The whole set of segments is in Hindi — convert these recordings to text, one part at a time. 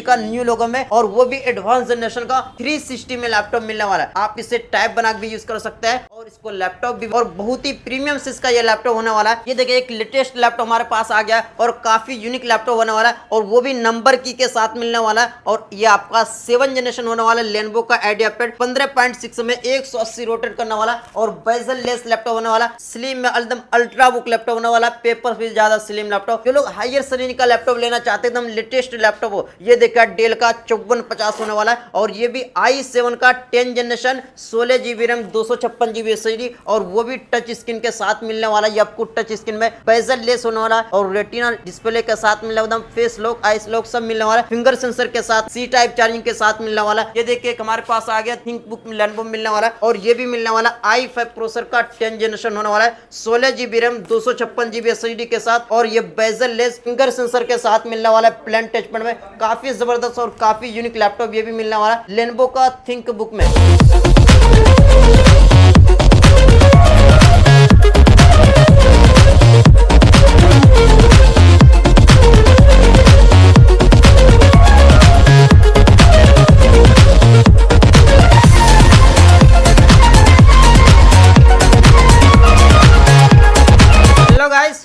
का न्यू लोगो में, और वो भी एडवांस जनरेशन का 360 में लैपटॉप मिलने वाला है। आप इसे टैब बना के भी यूज कर सकते हैं और इसको लैपटॉप भी, और बहुत ही प्रीमियम से इसका ये लैपटॉप होने वाला है। ये देखिए एक लेटेस्ट लैपटॉप हमारे पास आ गया और काफी यूनिक लैपटॉप होने वाला है, और वो भी नंबर की के साथ मिलने वाला है। और ये आपका 7 जनरेशन होने वाला है। लेनोवो का आइडियापैड 15.6 में 180 रोटेट करने वाला, और बेजल लेस लैपटॉप होने वाला, स्लिम में एकदम अल्ट्रा बुक लैपटॉप होने वाला, पेपर भी ज्यादा स्लिम लैपटॉप। जो लोग हायर श्रेणी का लैपटॉप लेना चाहते हैं, एकदम लेटेस्ट लैपटॉप हो, ये देखिए डेल का 5450 होने वाला है, और ये भी i7 का 10 generation 16 GB RAM 256 GB SSD, और वो भी टच स्क्रीन के साथ मिलने वाला है। ये आपको टच स्क्रीन में बेजल लेस होने वाला है, और रेटिना डिस्प्ले के साथ मिलने वाला, फेस लॉक, आइस लॉक सब मिलने वाला है, फिंगर सेंसर के साथ, सी टाइप चार्जिंग के साथ मिलने वाला है। ये देखिए हमारे पास आ गया थिंक बुक लेनोवो मिलने वाला है, और ये भी मिलने वाला i5 प्रोसेसर का 10 जनरेशन होने वाला है, 16 GB रैम 256 GB SSD के साथ, और ये बेजल लेस फिंगर सेंसर के साथ मिलने वाला है। प्लेन टचपैड में काफी जबरदस्त और काफी यूनिक लैपटॉप ये भी मिलने वाला है लेनोवो का थिंक बुक में।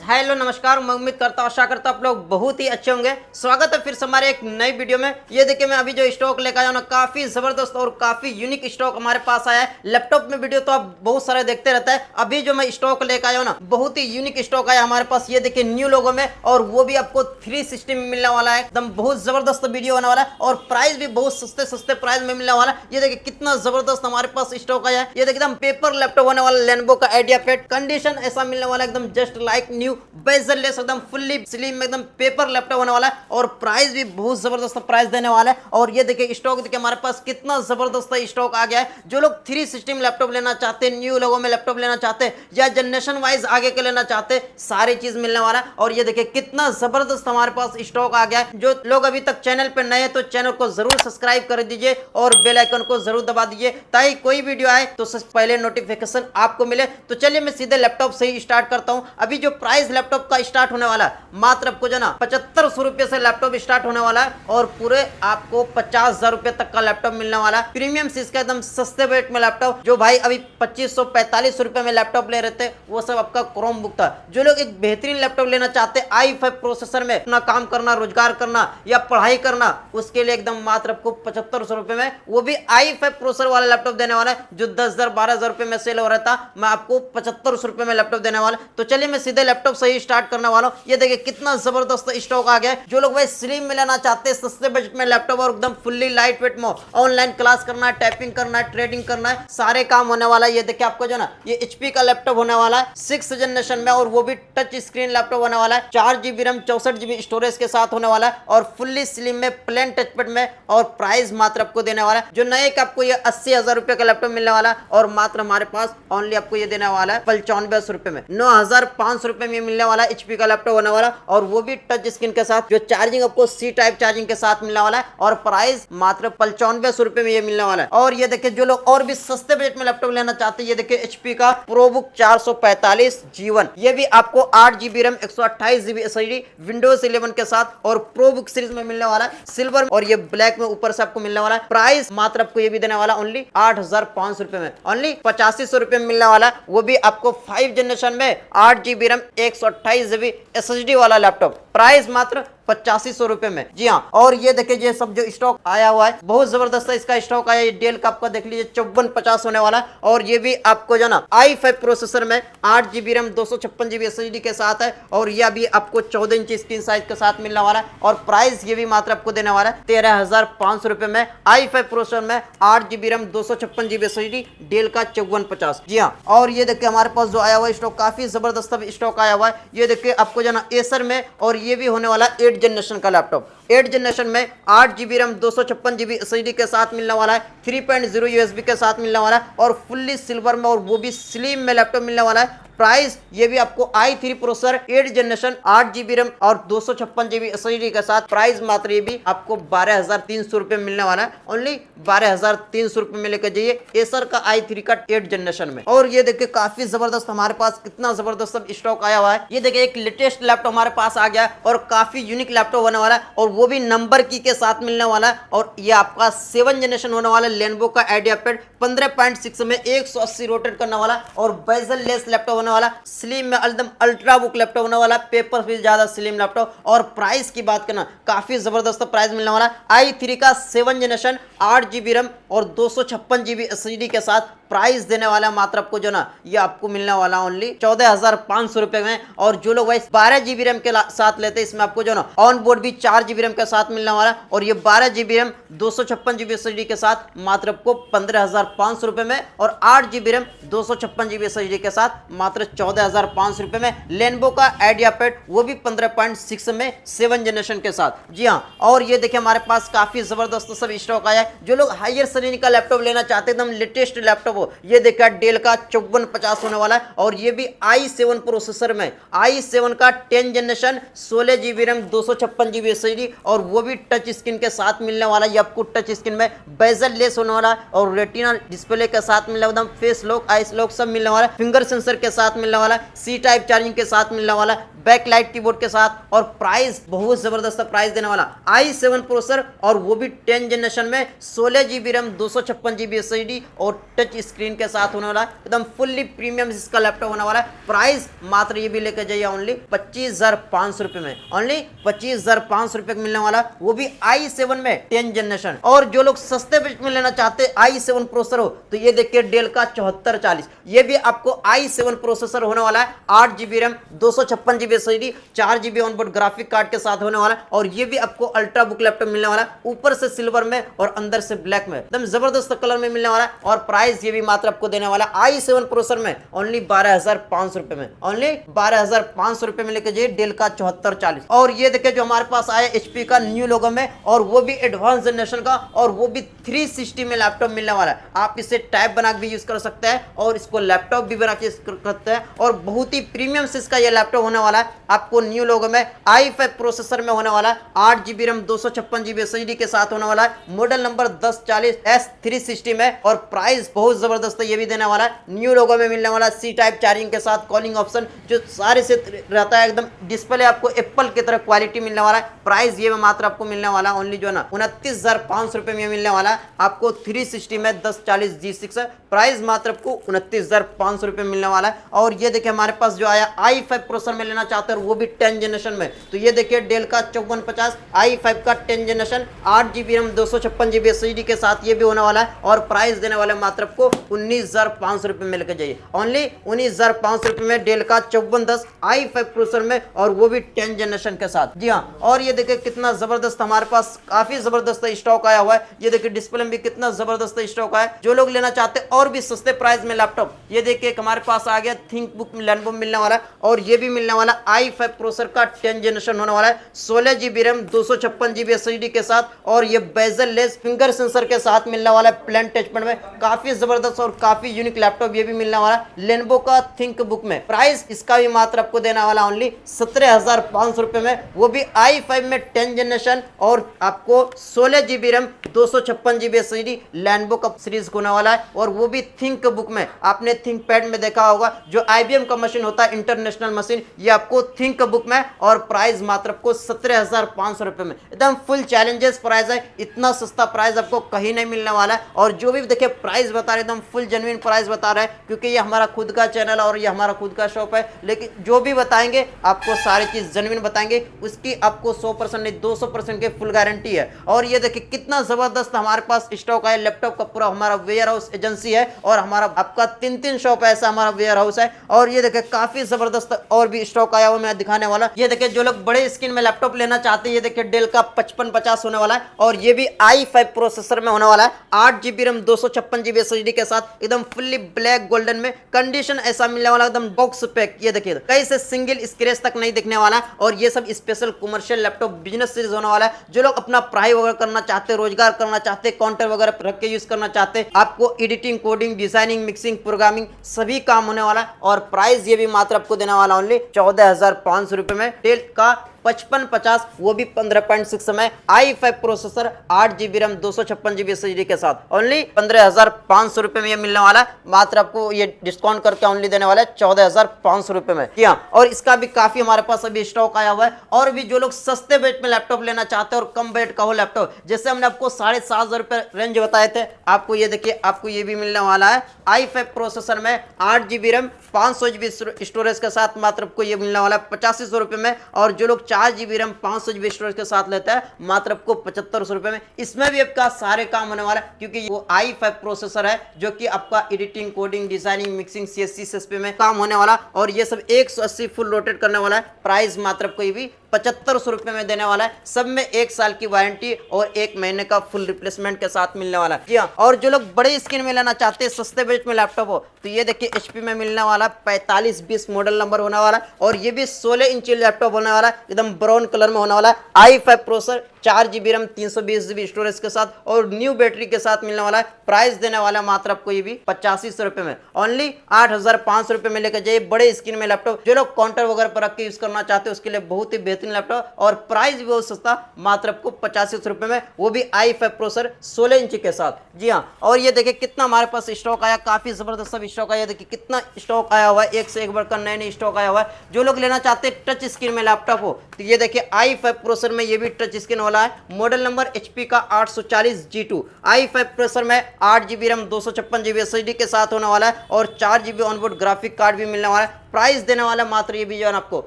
हेलो नमस्कार, मैं उम्मीद करता हूँ, आशा करता हूँ आप लोग बहुत ही अच्छे होंगे। स्वागत है फिर से हमारे एक नई वीडियो में। ये देखिए मैं अभी जो स्टॉक लेकर आया हूँ ना, काफी जबरदस्त और काफी यूनिक स्टॉक हमारे पास आया है। लैपटॉप में वीडियो तो आप बहुत सारे देखते रहता है, अभी जो मैं स्टॉक लेकर आया हूँ ना, बहुत ही यूनिक स्टॉक आया हमारे पास। ये देखिए न्यू लोगो में, और वो भी आपको 360 में मिलने वाला है। एकदम बहुत जबरदस्त वीडियो होने वाला है, और प्राइस भी बहुत सस्ते सस्ते प्राइस में मिलने वाला है। ये देखिए कितना जबरदस्त हमारे पास स्टॉक आया है। ये देखिए एकदम पेपर लैपटॉप होने वाला, लेनोवो का आइडियापैड, कंडीशन ऐसा मिलने वाला एकदम just like new, bezel less, एकदम फुल्ली स्लिम में एकदम पेपर लैपटॉप होने वाला है, और प्राइस भी बहुत जबरदस्त प्राइस देने वाला है। और ये देखिए स्टॉक देखिए हमारे पास कितना जबरदस्त स्टॉक आ गया है। जो लोग 360 में लैपटॉप लेना चाहते हैं, न्यू लोगों में लैपटॉप लेना चाहते हैं, या जनरेशन वाइज आगे के लेना चाहते हैं, सारी चीज मिलने वाला है। और ये देखिए कितना जबरदस्त हमारे पास स्टॉक आ गया है। जो लोग अभी तक चैनल पर नए हैं तो चैनल को जरूर सब्सक्राइब कर दीजिए, और बेल आइकन को जरूर दबा दीजिए, ताकि कोई वीडियो आए तो सबसे पहले नोटिफिकेशन आपको मिले। तो चलिए मैं सीधे लैपटॉप से ही स्टार्ट करता हूं। अभी जो प्राइस लैपटॉप का स्टार्ट होने वाला है, मात्र आपको जो ना 7500 रुपए से लैपटॉप स्टार्ट होने वाला है, और पूरे आपको 50,000 रुपए तक का लैपटॉप मिलने वाला है। प्रीमियम सीरीज का एकदम सस्ते रेट में लैपटॉप। जो भाई अभी 2545 रुपए में लैपटॉप ले रहे थे, वो सब आपका क्रोम बुक था। जो लोग एक बेहतरीन लैपटॉप लेना चाहते हैं, i5 प्रोसेसर में अपना काम करना, रोजगार करना या पढ़ाई करना, उसके लिए एकदम मात्र आपको 7500 रुपए में, वो भी i5 प्रोसेसर वाला लैपटॉप देने वाला है। जो 10,000 12,000 रुपए में सेल हो रहा था, मैं आपको 7500 रुपए में लैपटॉप देने वाला। तो चलिए मैं सीधे लैपटॉप से ही स्टार्ट करने वाला हूं। ये देखिए कितना जबरदस्त स्टॉक आ गया है। जो लोग भाई स्लिम में लेना चाहते हैं, सस्ते बजट में लैपटॉप, और एकदम फुल्ली लाइट वेट में, ऑनलाइन क्लास करना है, टाइपिंग करना है, ट्रेडिंग करना है, सारे काम होने वाला है। ये देखिए आपको जो ना ये HP का लैपटॉप होने वाला है 6 जनरेशन में, और वो भी टच स्क्रीन लैपटॉप होने वाला है। 4 GB रैम 64 GB स्टोरेज के साथ होने वाला है, और फुल्ली स्लिम में, प्लेन टचपैड में, और प्राइस मात्र आपको देने वाला है। जो नए का आपको ये 80,000 रुपए का लैपटॉप मिलने वाला है, और मात्र हमारे पास ओनली आपको ये देने वाला है 9500 रुपए में। 9,500 रुपए में मिलने वाला है HP का लैपटॉप होने वाला, और वो भी टच स्क्रीन के साथ। जो चार्जिंग आपको सी टाइप चार्जिंग के साथ मिलने वाला है, और प्राइस मात्र 9500 रुपए में ये मिलने वाला है। और ये देखिए जो लोग और भी सस्ते बजट में लैपटॉप लेना चाहते हैं, ये देखिए HP का प्रोबुक 445 G1, ये भी आपको 8 GB RAM 128 GB SSD Windows 11 के साथ, और प्रोबुक सीरीज में मिलने वाला है सिल्वर, और ये ब्लैक में ऊपर से आपको मिलने वाला है। प्राइस मात्र आपको ये भी देने वाला ओनली 8,500 रुपए में, ओनली 8500 रुपए में मिलने वाला है। वो भी आपको 5 जनरेशन में 8 GB रैम 128 GB SSD वाला लैपटॉप, प्राइस मात्र 8500 रुपए में। जी हाँ, और ये देखिए ये सब जो स्टॉक आया हुआ है, बहुत जबरदस्त है इसका स्टॉक आया। ये डेल का आपका देख लीजिए 5450 होने वाला है, और ये भी आपको जो ना i5 प्रोसेसर में 8 GB रैम 256 GB SSD के साथ है, और ये भी आपको 14 इंच स्क्रीन साइज के साथ मिलने वाला है। और प्राइस ये भी मात्र आपको देने वाला है 13,500 रुपए में, i5 प्रोसेसर में 8 GB RAM 256 GB SSD Dell का 5450। जी हाँ, और ये देखिए हमारे पास जो आया हुआ स्टॉक काफी जबरदस्त स्टॉक आया हुआ है। ये देखिए आपको जो ना एसर में, और ये भी होने वाला 8 जनरेशन का लैपटॉप। 8 जनरेशन में 8 GB रैम 256 GB SSD के साथ मिलने वाला है, 3.0 USB के साथ मिलने वाला है, और फुल्ली सिल्वर में, और वो भी स्लिम में लैपटॉप मिलने वाला है। प्राइस ये भी आपको i3 processor 8 generation 8 GB RAM और 256 GB SSD के साथ प्राइस मात्र ये भी आपको 12,300 रुपए मिलने वाला है। ओनली 12,300 रुपए में लेकर जाइए एसर का i3 का 8 जनरेशन में। और ये देखिए काफी जबरदस्त हमारे पास कितना जबरदस्त सब स्टॉक आया हुआ है। ये देखिए एक लेटेस्ट लैपटॉप हमारे पास आ गया और काफी यूनिक लैपटॉप होने वाला है और वो भी नंबर की के साथ मिलने वाला है। और ये आपका 7 जनरेशन होने वाला है लेनोवो का आइडियापैड 15.6 में 180 रोटेट करने वाला और बेजल लेस लैपटॉप होने वाला, स्लिम में एकदम अल्ट्रा बुक लैपटॉप होने वाला, पेपर भी ज्यादा स्लिम लैपटॉप। और प्राइस की बात करना काफी जबरदस्त प्राइस मिलने वाला i3 का 7 जनरेशन 8 GB रैम और 256 GB SSD के साथ प्राइस देने वाला मात्र आपको जो ना ये आपको मिलने वाला ओनली 14,500 रुपए में। और जो लोग भाई 12 GB रैम के साथ लेते हैं इसमें आपको जो ना ऑन बोर्ड भी 4 GB रैम के साथ मिलने वाला और ये 12 GB रैम 256 GB SSD के साथ मात्र आपको 15,500 रुपए में और 8 GB रैम 256 GB SSD के साथ मात्र 14,500 रुपए में। लेनोवो का आइडियापैड वो भी 15.6 में 7 जनरेशन के साथ। जी हाँ, और ये देखिए हमारे पास काफी जबरदस्त सब स्टॉक आया है। जो लोग हायर श्रेणी का लैपटॉप लेना चाहते हैं एकदम लेटेस्ट लैपटॉप हो, ये देखिए डेल का 5450 होने वाला है और ये भी i7 प्रोसेसर में i7 का 10 generation 16 GB RAM 256 GB SSD और वो भी टच स्क्रीन के साथ मिलने वाला है। ये आपको टच स्क्रीन में बेजल लेस होने वाला है और रेटिना डिस्प्ले के साथ मिलने वाला, फेस लॉक आइस लॉक सब मिलने वाला है, फिंगर सेंसर के साथ मिलने वाला है, सी टाइप चार्जिंग के साथ मिलने वाला है, बैक लाइट कीबोर्ड के साथ। और प्राइस बहुत जबरदस्त प्राइस देने वाला i7 प्रोसेसर और वो भी 10 जनरेशन में 16 GB रैम 256 GB SSD और टच स्क्रीन के साथ होने वाला है। एकदम फुल्ली प्रीमियम इसका लैपटॉप होने वाला है। प्राइस मात्र ये भी लेकर जाइए ओनली 25,500 रुपए में, ओनली 25,500 रुपए मिलने वाला, वो भी i7 में 10 जनरेशन। और जो लोग सस्ते बजट में लेना चाहते हैं i7 प्रोसेसर हो तो ये देखिए डेल का 7440, ये भी आपको i7 प्रोसेसर होने वाला है, 8 GB RAM 256 GB SSD 4 GB onboard graphic card के साथ होने वाला है और ये भी आपको अल्ट्रा बुक लैपटॉप मिलने वाला है, ऊपर से सिल्वर में और अंदर से ब्लैक में एकदम जबरदस्त कलर में मिलने वाला है। और प्राइस ये भी मात्र आपको देने वाला i7 प्रोसेसर में ओनली 12,500 रुपए में, ओनली 12,500 रुपए में लेके जाइए डेल का 7440। और ये देखिए जो हमारे पास आया HP का न्यू लोगो में और वो भी एडवांस जनरेशन का और वो भी 360 में लैपटॉप मिलने वाला है। आप इसे टैब बना के भी यूज कर सकते हैं और इसको लैपटॉप भी बना के यूज कर सकते हैं और बहुत ही प्रीमियम से इसका ये लैपटॉप होने वाला है। आपको न्यू लोगो में i5 प्रोसेसर में होने वाला है, 8 GB रैम 256 GB SSD के साथ होने वाला है, मॉडल नंबर 1040S 360 में। और प्राइस बहुत जबरदस्त ये भी देने वाला है, न्यू लोगो में मिलने वाला सी टाइप चार्जिंग के साथ, कॉलिंग ऑप्शन जो सारे से रहता है, एकदम डिस्प्ले आपको एप्पल की तरह क्वालिटी मिलने वाला है। प्राइस ये मात्र आपको मिलने वाला ओनली जो है ना 29,500 रुपए में मिलने वाला है आपको 360 में 1040 G6 है। प्राइस मात्र आपको 29,500 रुपए मिलने वाला है। और ये देखिए हमारे पास जो आया i5 प्रोसेसर में लेना चाहते हैं वो भी 10 जनरेशन में, तो ये देखिए डेल का 5450 i5 का 10 generation 8 GB RAM 256 GB SSD के साथ ये भी होने वाला है। और प्राइस देने वाले मात्र आपको 19,500 रुपए में लेकर जाइए, ओनली 19,500 रुपए में डेल का 5410 i5 प्रोसेसर में और वो भी 10 जनरेशन के साथ। जी हाँ, और ये देखिए कितना जबरदस्त हमारे पास काफी जबरदस्त स्टॉक आया हुआ है। ये देखिए डिस्प्ले में भी कितना जबरदस्त स्टॉक आया है। जो लोग लेना चाहते हैं और भी सस्ते प्राइस में लैपटॉप, ये देखिए हमारे पास आ गया थिंक बुक लेनोवो मिलने वाला है और ये भी मिलने वाला i5 प्रोसेसर का 10 जनरेशन होने वाला है, 16 GB रैम 256 GB SSD के साथ और ये बेजल लेस फिंगर सेंसर के साथ मिलने वाला है प्लेन टचपैड में। काफी जबरदस्त और काफी यूनिक लैपटॉप ये भी मिलने वाला है लेनोवो का थिंक बुक में। प्राइस इसका भी मात्र आपको देने वाला ओनली 17,500 रुपए में, वो भी i5 में 10 जनरेशन और आपको 16 GB RAM 256 GB SSD Lenovo का सीरीज होने वाला है और वो भी थिंक बुक में। आपने थिंक पैड में देखा होगा जो IBM का मशीन होता है इंटरनेशनल मशीन, ये आपको थिंक बुक में और प्राइस मात्र आपको 17,500 रुपए में। एकदम फुल चैलेंजेस प्राइस है, इतना सस्ता प्राइस आपको कहीं नहीं मिलने वाला है। और जो भी देखिए प्राइस बता रहे एकदम फुल जेन्युइन प्राइस बता रहे हैं क्योंकि ये हमारा खुद का चैनल और ये हमारा खुद का शॉप है, लेकिन जो भी बताएंगे आपको सारी चीज जेन्युइन बताएंगे, उसकी आपको 100% नहीं 200% की फुल गारंटी है। और ये देखिए कितना जबरदस्त हमारे पास स्टॉक है, लैपटॉप का पूरा हमारा वेयर हाउस एजेंसी है और हमारा आपका 3 शॉप ऐसा हमारा वेयर हाउस है। और ये देखिए काफी जबरदस्त और भी स्टॉक आया हुआ मैं दिखाने वाला। ये देखिए जो लोग बड़े स्क्रीन में लैपटॉप लेना चाहते हैं, ये देखिए डेल का 5550 होने वाला है और ये भी i5 प्रोसेसर में होने वाला है। 8GB रैम 256GB SSD के साथ एकदम फुल्ली ब्लैक गोल्डन में कंडीशन ऐसा मिलने वाला, एकदम बॉक्स पैक। ये देखिए कहीं से सिंगल स्क्रैच तक नहीं दिखने वाला और ये सब special commercial laptop business series होने वाला है। जो लोग अपना पढ़ाई वगैरह करना चाहते हैं, रोजगार करना चाहते हैं, काउंटर वगैरह रख के यूज करना चाहते हैं, आपको editing, coding, designing, mixing, programming सभी काम होने वाला है। और प्राइस ये भी मात्र आपको देने वाला ओनली 14,500 रुपए में। डेल का 5550 वो भी 15.6 में i5 processor 8GB RAM 256GB SSD के साथ ओनली 15,500 रुपए में ये मिलने वाला है। मात्र आपको ये डिस्काउंट करके ओनली देने वाला है 14,500 रुपए में। जी हाँ, और इसका भी काफी हमारे पास अभी स्टॉक आया हुआ है। और भी जो लोग सस्ते बजट में लैपटॉप लेना चाहते हैं और कम बजट का हो लैपटॉप, जैसे हमने आपको 7,500 रुपए रेंज बताए थे, आपको ये देखिए आपको ये भी मिलने वाला है i5 प्रोसेसर में 8GB रैम 500GB स्टोरेज के साथ मात्र आपको ये मिलने वाला है 8500 रुपए में। और जो लोग 4GB रैम 500GB स्टोरेज के साथ लेता है मात्र आपको 7500 रुपए में। इसमें भी आपका सारे काम होने वाला है क्योंकि वो i5 प्रोसेसर है जो कि आपका editing, coding, designing, mixing, CSC, CSP में काम होने वाला और ये सब 180 फुल रोटेट करने वाला है। प्राइस मात्र आपको ये भी 7500 रुपए में देने वाला है। सब में 1 साल की वारंटी और 1 महीने का फुल रिप्लेसमेंट के साथ मिलने वाला है। जी हाँ, और जो लोग बड़े स्क्रीन में लेना चाहते हैं, सस्ते बजट में लैपटॉप हो, तो ये देखिए HP में मिलने वाला 4520 मॉडल नंबर होने वाला है और ये भी 16 इंची लैपटॉप होने वाला है, एकदम ब्राउन कलर में होने वाला है। i5 processor 4GB RAM 320GB storage के साथ और न्यू बैटरी के साथ मिलने वाला है। प्राइस देने वाला मात्र आपको ये भी 8500 रुपए में ओनली 8,500 रुपए में लेकर जाइए बड़े स्क्रीन में लैपटॉप। जो लोग काउंटर वगैरह पर रख के यूज करना चाहते हैं उसके लिए बहुत ही बेहतरीन लैपटॉप और प्राइस भी बहुत सस्ता, मात्र आपको 8500 रुपए में, वो भी i5 प्रोसेसर 16 इंची के साथ। जी हाँ, और ये देखिए कितना हमारे पास स्टॉक आया, काफी जबरदस्त सब स्टॉक आया। देखिए कितना स्टॉक आया हुआ है, एक से एक बढ़कर नए नए स्टॉक आया हुआ है। जो लोग लेना चाहते हैं टच स्क्रीन में लैपटॉप हो, तो ये देखिए i5 प्रोसेसर में ये भी टच स्क्रीन वाला है। मॉडल नंबर HP का 840G2 i5 प्रोसेसर में 8GB रैम 256GB SSD के साथ होने वाला है और 4GB ऑनबोर्ड ग्राफिक कार्ड भी मिलने वाला है। प्राइस देने वाला मात्र ये भी जो है आपको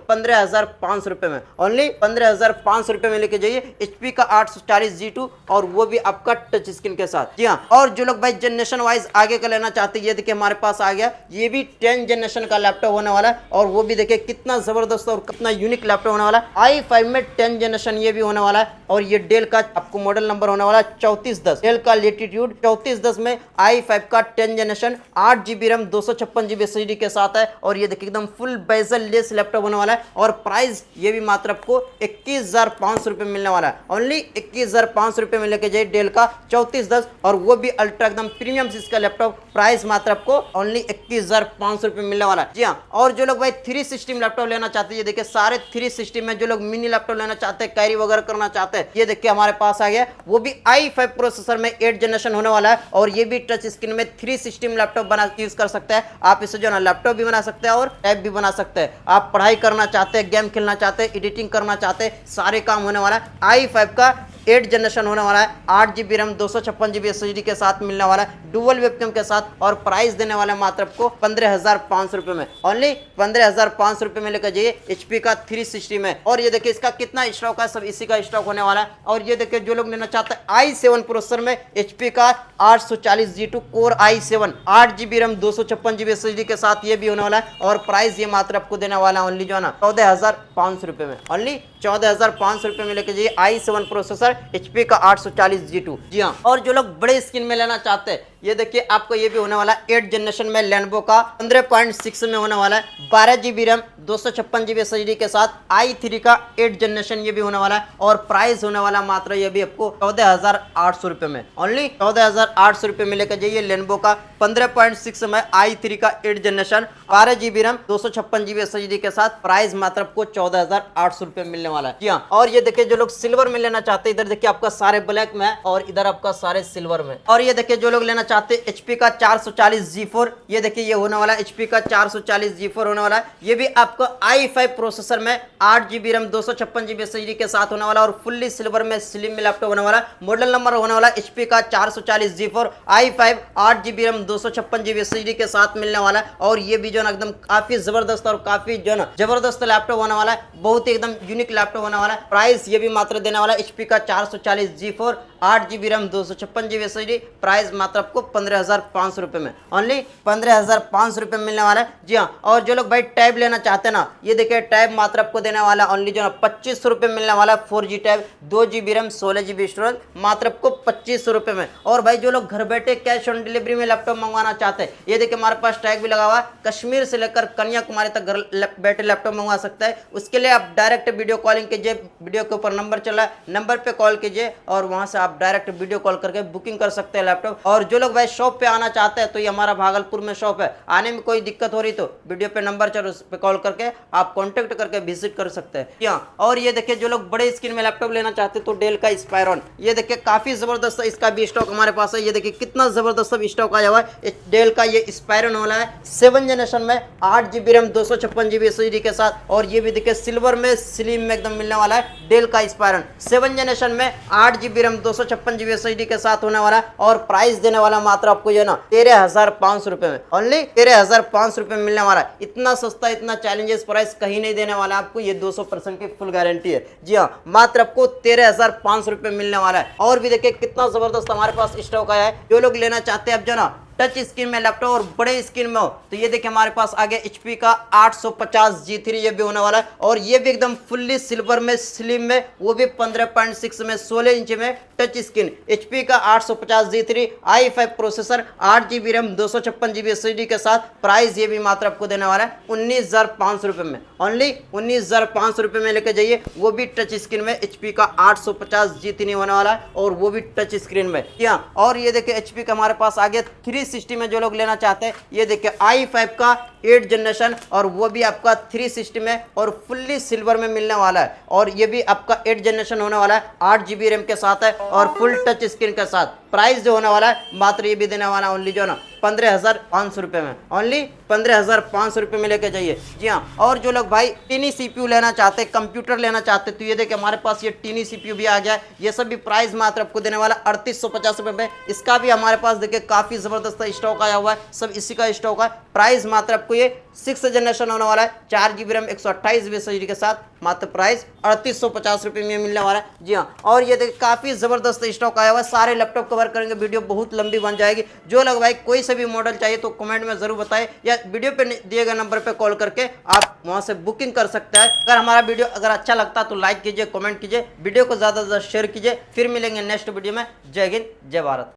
15,500 रुपए में, ओनली 15,500 रुपए में लेके जाइए HP का 840G2 और वो भी आपका टच स्क्रीन के साथ। जी हाँ, और जो लोग भाई जनरेशन वाइज आगे का लेना चाहते हैं, ये देखिए हमारे पास आ गया, ये भी 10 जनरेशन का लैपटॉप होने वाला है और वो भी देखिए कितना जबरदस्त और कितना यूनिक लैपटॉप होने वाला है। i5 में 10 जनरेशन ये भी होने वाला है और ये डेल का आपको मॉडल नंबर होने वाला है 3410, डेल का लेटीट्यूड 3410 में i5 का 10 generation 8GB RAM 256GB SSD के साथ है और ये देखिए एकदम फुल बेजल लेस लैपटॉप होने वाला है और प्राइस ये भी मात्र आपको 21,500 रुपए मिलने वाला है। ओनली 21,500 रुपए में लेके जाइए डेल का 3410 और वो भी अल्ट्रा एकदम प्रीमियम सीरीज का लैपटॉप। प्राइस मात्र आपको ओनली 21,500 रुपए मिलने वाला है। जी हाँ, और जो लोग भाई 360 लैपटॉप लेना चाहते हैं, ये देखिए सारे 360 में, जो लोग मिनी लैपटॉप लेना चाहते हैं, कैरी वगैरह करना चाहते हैं, ये देखिए हमारे पास आ गया, वो भी i5 प्रोसेसर में 8 जनरेशन होने वाला है और ये भी टच स्क्रीन में 360 लैपटॉप बना यूज कर सकते हैं। आप इसे जो है ना लैपटॉप भी बना सकते हैं और टैब भी बना सकते हैं। आप पढ़ाई करना चाहते हैं, गेम खेलना चाहते हैं, एडिटिंग करना चाहते हैं, सारे काम होने वाला है। i5 का 8 जनरेशन होने वाला है, 8GB रैम 256GB SSD के साथ मिलने वाला है, डुअल वेबकैम के साथ और प्राइस देने वाला है मात्र आपको 15,500 रुपए में, ओनली 15,500 रुपए में लेकर जाइए HP का 360 में। और ये देखिए इसका कितना स्टॉक है, सब इसी का स्टॉक होने वाला है। और ये देखिए जो लोग लेना चाहते हैं i7 प्रोसेसर में HP का 840G2 core i7 8GB RAM 256GB SSD के साथ ये भी होने वाला है और प्राइस ये मात्र आपको देने वाला है ओनली जो है ना 14,500 रुपए में, ओनली 14,500 रुपए में लेके जाइए i7 प्रोसेसर HP का 840G2। जी हाँ, और जो लोग बड़े स्क्रीन में लेना चाहते हैं, ये देखिए आपको ये भी होने वाला है 8 जनरेशन में लेनोवो का 15.6 में होने वाला है, 12GB रैम 256GB SSD के साथ i3 का 8 जनरेशन ये भी होने वाला है और प्राइस होने वाला मात्र ये भी आपको 14,800 रुपए में, ओनली 14,800 रुपए में लेकर जाइए लेनोवो का 15.6 में i3 का 8 generation 12GB RAM 256GB SSD के साथ। प्राइस मात्र आपको 14,800 रुपए मिलने वाला है। जी हाँ, और ये देखिए जो लोग सिल्वर में लेना चाहते हैं, इधर देखिए आपका सारे ब्लैक में है और इधर आपका सारे सिल्वर में। और ये देखिए जो लोग लेना चाहते हैं HP का 440G4, ये देखिए ये होने वाला है HP का 440G4 होने वाला है। ये भी आपको i5 प्रोसेसर में 8GB रैम 256GB SSD के साथ होने वाला और फुल्ली सिल्वर में स्लिम में लैपटॉप होने वाला। मॉडल नंबर होने वाला HP का 440G4 i5 8GB RAM 256GB SSD के साथ मिलने वाला है और ये भी जो है एकदम काफी जबरदस्त और काफी जो है जबरदस्त लैपटॉप होने वाला है, बहुत ही एकदम यूनिक लैपटॉप होने वाला है। प्राइस ये भी मात्र देने वाला है HP का 440G4 8 GB RAM 256 GB SSD, price मात्र आपको 15,500 रुपये में, ओनली 15,500 रुपये मिलने वाला है। जी हाँ, और जो लोग भाई टैब लेना चाहते हैं ना, ये देखिए टैब मात्र आपको देने वाला ओनली जो ना 2500 रुपये मिलने वाला है। 4G tab, 2 GB RAM 16 GB storage, मात्र आपको 2500 रुपये में। और भाई जो लोग घर बैठे कैश ऑन डिलीवरी में लैपटॉप मंगवाना चाहते हैं, ये देखिए हमारे पास टैग भी लगा हुआ है, कश्मीर से लेकर कन्याकुमारी तक घर बैठे लैपटॉप मंगवा सकता है। उसके लिए आप डायरेक्ट वीडियो कॉलिंग कीजिए, वीडियो के ऊपर नंबर चला है, नंबर पे कॉल कीजिए और वहां से आप डायरेक्ट वीडियो कॉल करके बुकिंग कर सकते हैं लैपटॉप। और जो लोग भाई शॉप पे आना चाहते हैं, तो ये हमारा भागलपुर में शॉप है, आने में कोई दिक्कत हो रही तो वीडियो पे नंबर चल उस पे कॉल करके आप कॉन्टेक्ट करके विजिट कर सकते हैं। यहाँ और ये देखिए जो लोग बड़े स्क्रीन में लैपटॉप लेना चाहते हैं, तो डेल का स्पायरॉन, ये देखिए काफी जबरदस्त इसका भी स्टॉक हमारे पास है। ये देखिए कितना जबरदस्त स्टॉक आया हुआ है डेल का। ये स्पायरॉन वाला है 7 जनरेशन में, 8 GB रैम 256 GB SSD के साथ। और ये भी देखिए सिल्वर में स्लिम में एकदम मिलने वाला है डेल का स्पायरॉन 7 जनरेशन में, 8 GB रैम 256 GB SSD के साथ होने वाला है। और प्राइस देने वाला मात्र आपको ये ना 13,500 रुपए में, ओनली 13,500 रुपए में मिलने वाला है। इतना सस्ता, इतना चैलेंजेस प्राइस कहीं नहीं देने वाला आपको, ये 200% की फुल गारंटी है। जी हाँ, मात्र आपको 13,500 रुपए मिलने वाला है। और भी देखिए कितना जबरदस्त हमारे पास स्टॉक आया है। जो लोग लेना चाहते हैं अब जो ना टच स्क्रीन में लैपटॉप और बड़े स्क्रीन में हो, तो ये देखिए हमारे पास आगे HP का 850 G3 ये भी होने वाला है। और ये भी एकदम फुल्ली सिल्वर में स्लिम में, वो भी 15.6 में 16 इंच में टच स्क्रीन, HP का 850 G3 i5 processor, 8 GB RAM 256 GB SSD के साथ। प्राइस ये भी मात्र आपको देने वाला है 19,500 रुपये में, ओनली 19,500 रुपये में लेके जाइए। वो भी टच स्क्रीन में HP का 850 G3 होने वाला है, और वो भी टच स्क्रीन में। यहाँ और ये देखिए HP का हमारे पास आगे 360 में जो लोग लेना चाहते हैं, ये देखिए i5 का 8 जनरेशन, और वो भी आपका 360 में और फुल्ली सिल्वर में मिलने वाला है। और ये भी आपका 8 जनरेशन होने वाला है, 8 GB रैम के साथ है और फुल टच स्क्रीन के साथ। प्राइस जो होने वाला है मात्र ये भी देने वाला ओनली जो ना 15,500 रुपये में, ओनली 15,500 रुपये में लेके जाइए। जी हाँ, और जो लोग भाई टीनी CPU लेना चाहते हैं, कंप्यूटर लेना चाहते हैं, तो ये देखिए हमारे पास ये टीनी CPU भी आ गया है। ये सब भी प्राइस मात्र आपको देने वाला 3,850 रुपये में। इसका भी हमारे पास देखिए काफ़ी ज़बरदस्त स्टॉक आया हुआ है, सब इसी का स्टॉक है। प्राइस मात्र आपको ये 6 जनरेशन होने वाला है, 4 GB रैम 128 GB SSD के साथ, मात्र प्राइस 3,850 रुपये में मिलने वाला है। जी हाँ, और ये देखिए काफ़ी ज़बरदस्त स्टॉक आया हुआ है। सारे लैपटॉप कवर करेंगे, वीडियो बहुत लंबी बन जाएगी। जो लोग भाई कोई से भी मॉडल चाहिए तो कमेंट में ज़रूर बताएं, या वीडियो पे दिए गए नंबर पे कॉल करके आप वहाँ से बुकिंग कर सकते हैं। अगर हमारा वीडियो अगर अच्छा लगता है तो लाइक कीजिए, कमेंट कीजिए, वीडियो को ज़्यादा से ज़्यादा शेयर कीजिए। फिर मिलेंगे नेक्स्ट वीडियो में। जय हिंद, जय भारत।